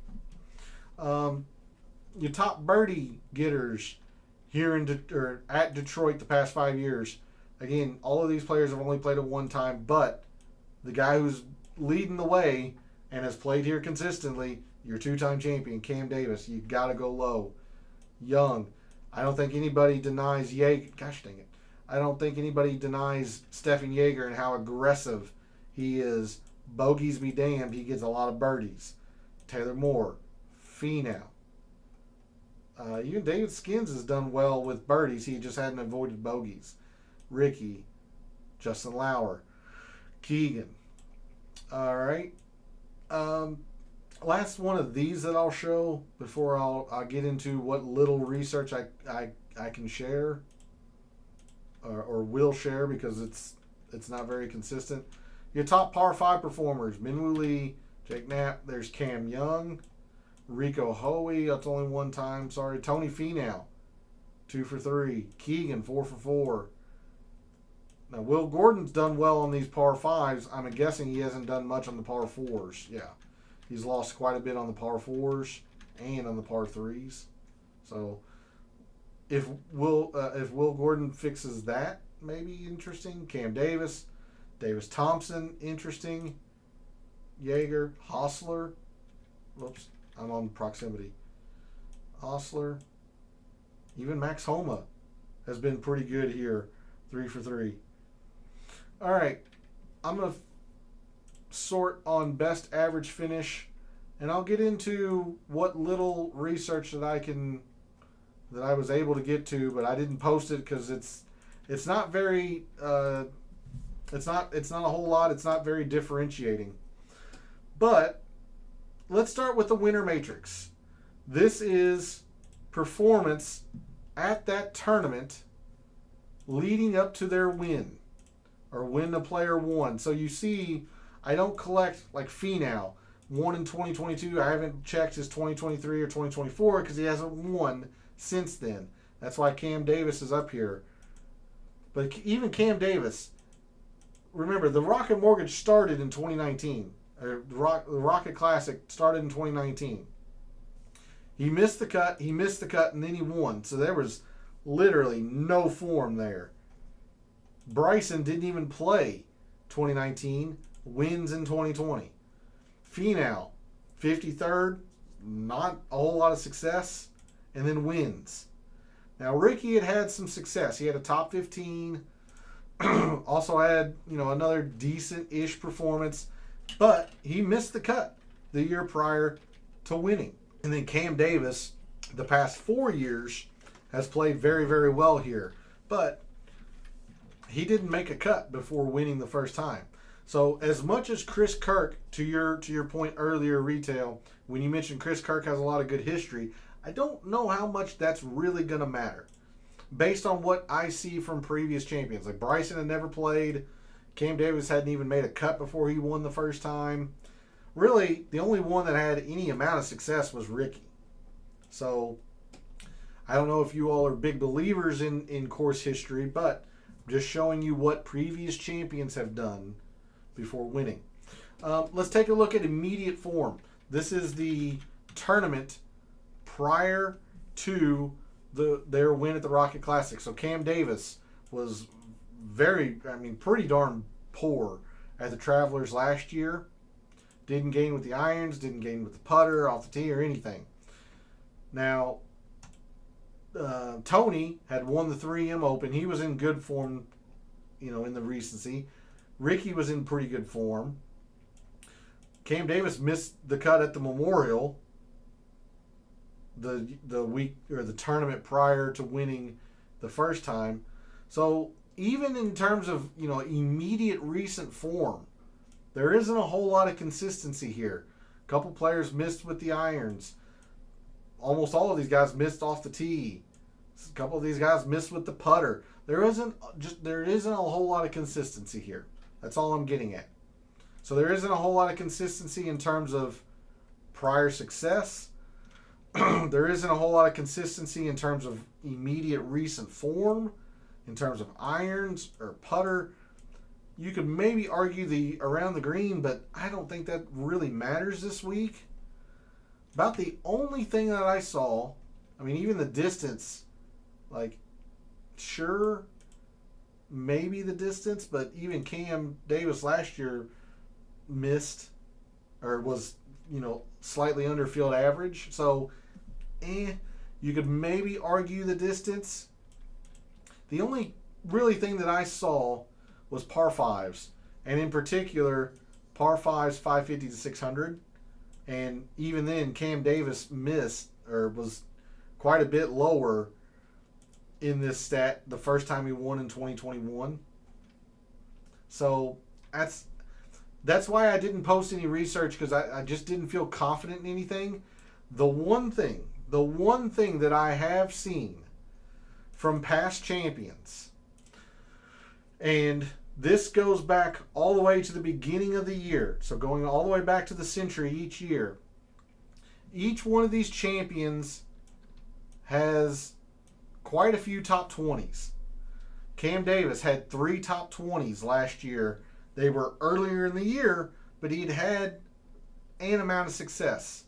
Your top birdie getters here at Detroit the past 5 years. Again, all of these players have only played it one time, but the guy who's leading the way and has played here consistently, your two-time champion, Cam Davis. You got to go low. Young. I don't think anybody denies Yeager. Gosh dang it. I don't think anybody denies Stefan Yeager and how aggressive he is. Bogeys be damned, he gets a lot of birdies. Taylor Moore. Finau. Even David Skins has done well with birdies. He just hadn't avoided bogeys. Ricky. Justin Lauer. Keegan. All right. Last one of these that I'll show before I'll get into what little research I can share or will share because it's not very consistent. Your top par 5 performers: Minwoo Lee, Jake Knapp. There's Cam Young, Rico Hoey. That's only one time. Sorry, Tony Finau, 2 for 3. Keegan, 4 for 4. Now Will Gordon's done well on these par 5s. I'm guessing he hasn't done much on the par 4s. Yeah. He's lost quite a bit on the par 4s and on the par 3s. So if Will Gordon fixes that, maybe interesting. Cam Davis, Davis Thompson, interesting. Yeager, Hostler. Whoops, I'm on proximity. Hostler. Even Max Homa has been pretty good here. 3 for 3. All right, I'm going to sort on best average finish, and I'll get into what little research that I was able to get to, but I didn't post it because it's not very it's not a whole lot. It's not very differentiating. But let's start with the winner matrix. This is performance at that tournament leading up to their win or when the player won. So you see, I don't collect like Finau won in 2022. I haven't checked his 2023 or 2024 because he hasn't won since then. That's why Cam Davis is up here. But even Cam Davis, remember the Rocket Mortgage started in 2019. Or the Rocket Classic started in 2019. He missed the cut, and then he won. So there was literally no form there. Bryson didn't even play 2019. Wins in 2020. Finau, 53rd, not a whole lot of success, and then wins. Now Ricky had some success. He had a top 15. Also had another decent-ish performance, but he missed the cut the year prior to winning. And then Cam Davis, the past 4 years, has played very, very well here, but he didn't make a cut before winning the first time. So as much as Chris Kirk, to your point earlier, retail, when you mentioned Chris Kirk has a lot of good history, I don't know how much that's really going to matter. Based on what I see from previous champions. Like Bryson had never played. Cam Davis hadn't even made a cut before he won the first time. Really, the only one that had any amount of success was Ricky. So I don't know if you all are big believers in course history, but I'm just showing you what previous champions have done before winning. Let's take a look at immediate form. This is the tournament prior to their win at the Rocket Classic. So Cam Davis was pretty darn poor at the Travelers last year. Didn't gain with the irons, didn't gain with the putter, off the tee, or anything. Now, Tony had won the 3M Open. He was in good form, in the recency. Ricky was in pretty good form. Cam Davis missed the cut at the Memorial the week or the tournament prior to winning the first time. So even in terms of immediate recent form, there isn't a whole lot of consistency here. A couple players missed with the irons. Almost all of these guys missed off the tee. A couple of these guys missed with the putter. There isn't a whole lot of consistency here. That's all I'm getting at. So there isn't a whole lot of consistency in terms of prior success. There isn't a whole lot of consistency in terms of immediate recent form, in terms of irons or putter. You could maybe argue the around the green, but I don't think that really matters this week. About the only thing that I saw, even the distance, sure, maybe the distance, but even Cam Davis last year missed or was, slightly under field average. So, you could maybe argue the distance. The only really thing that I saw was par fives, and in particular, par fives 550 to 600. And even then, Cam Davis missed or was quite a bit lower in this stat the first time he won in 2021. So that's why I didn't post any research, because I just didn't feel confident in anything. The one thing that I have seen from past champions, and this goes back all the way to the beginning of the year, so going all the way back to the century each year, each one of these champions has quite a few top 20s. Cam Davis had 3 top 20s last year. They were earlier in the year, but he'd had an amount of success.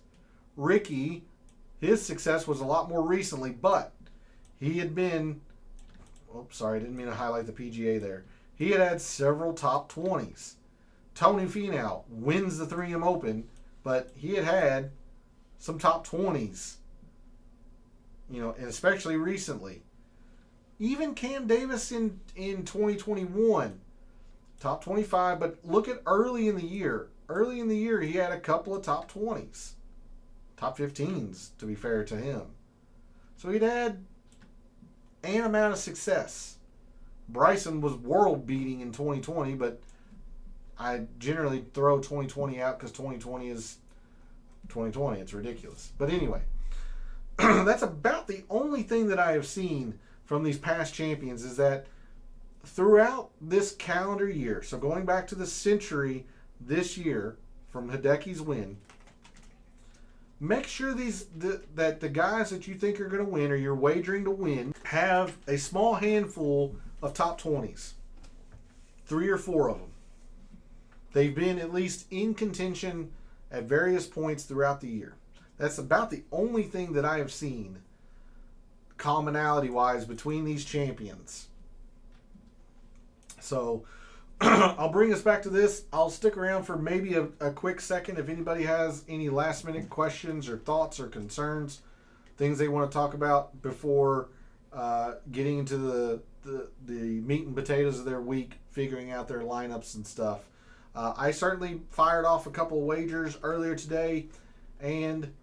Ricky, his success was a lot more recently, but he had been, I didn't mean to highlight the PGA there. He had several top 20s. Tony Finau wins the 3M Open, but he had some top 20s, and especially recently. Even Cam Davis in 2021, top 25, but look at early in the year. Early in the year, he had a couple of top 20s. Top 15s, to be fair to him. So he'd had an amount of success. Bryson was world beating in 2020, but I generally throw 2020 out because 2020 is 2020. It's ridiculous. But anyway, that's about the only thing that I have seen from these past champions, is that throughout this calendar year, so going back to the century this year from Hideki's win, make sure that the guys that you think are going to win or you're wagering to win have a small handful of top 20s. 3 or 4 of them. They've been at least in contention at various points throughout the year. That's about the only thing that I have seen commonality-wise between these champions. So I'll bring us back to this. I'll stick around for maybe a quick second if anybody has any last-minute questions or thoughts or concerns, things they want to talk about before getting into the meat and potatoes of their week, figuring out their lineups and stuff. I certainly fired off a couple of wagers earlier today, and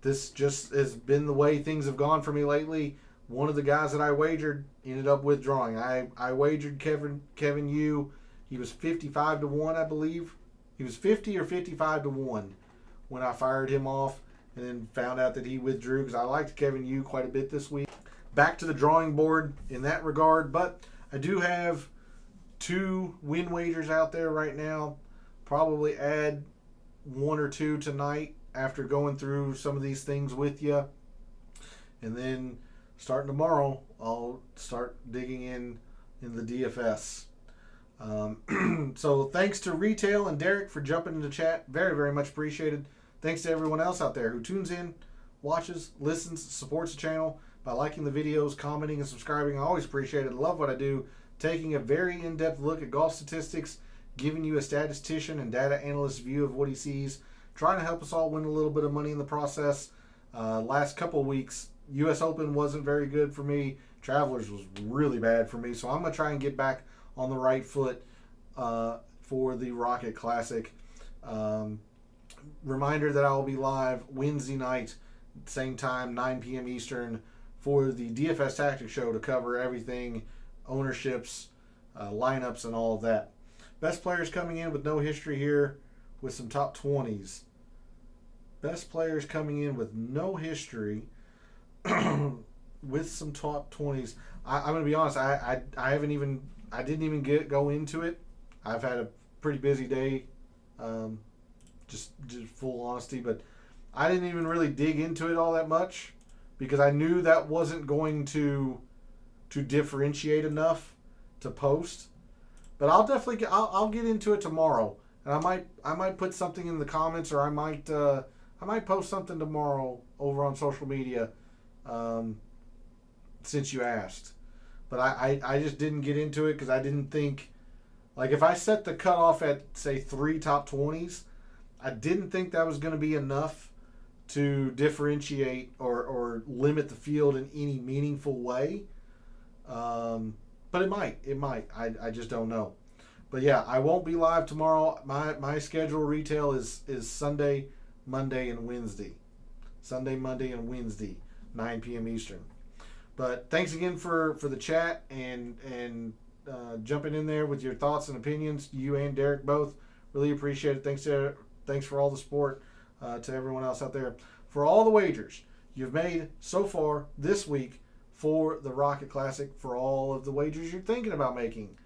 this just has been the way things have gone for me lately. One of the guys that I wagered ended up withdrawing. I wagered Kevin Yu. He was 55 to 1, I believe. He was 50 or 55 to 1 when I fired him off, and then found out that he withdrew because I liked Kevin Yu quite a bit this week. Back to the drawing board in that regard, but I do have 2 win wagers out there right now. Probably add 1 or 2 tonight after going through some of these things with you. And then starting tomorrow, I'll start digging in the DFS. So thanks to Retail and Derek for jumping into chat. Very, very much appreciated. Thanks to everyone else out there who tunes in, watches, listens, supports the channel by liking the videos, commenting, and subscribing. I always appreciate it. Love what I do. Taking a very in-depth look at golf statistics, giving you a statistician and data analyst view of what he sees, trying to help us all win a little bit of money in the process. Last couple weeks, U.S. Open wasn't very good for me. Travelers was really bad for me, so I'm going to try and get back on the right foot for the Rocket Classic. Reminder that I will be live Wednesday night, same time, 9 p.m. Eastern, for the DFS Tactics show to cover everything, ownerships, lineups, and all of that. Best players coming in with no history here with some top 20s. Best players coming in with no history with some top 20s. I'm going to be honest, I didn't even go into it. I've had a pretty busy day, just full honesty, but I didn't even really dig into it all that much because I knew that wasn't going to differentiate enough to post. But I'll definitely I'll get into it tomorrow, and I might put something in the comments, or I might post something tomorrow over on social media, since you asked. But I just didn't get into it because I didn't think, like, if I set the cutoff at, say, 3 top 20s, I didn't think that was going to be enough to differentiate or limit the field in any meaningful way. But it might. I just don't know. But yeah, I won't be live tomorrow. My schedule retail is Sunday, Monday, and Wednesday. Sunday, Monday, and Wednesday, 9 p.m. Eastern. But thanks again for the chat and jumping in there with your thoughts and opinions. You and Derek both. Really appreciate it. Thanks for all the support to everyone else out there. For all the wagers you've made so far this week for the Rocket Classic, for all of the wagers you're thinking about making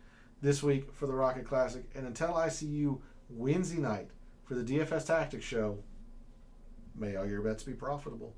this week for the Rocket Classic, and until I see you Wednesday night for the DFS Tactics show, may all your bets be profitable.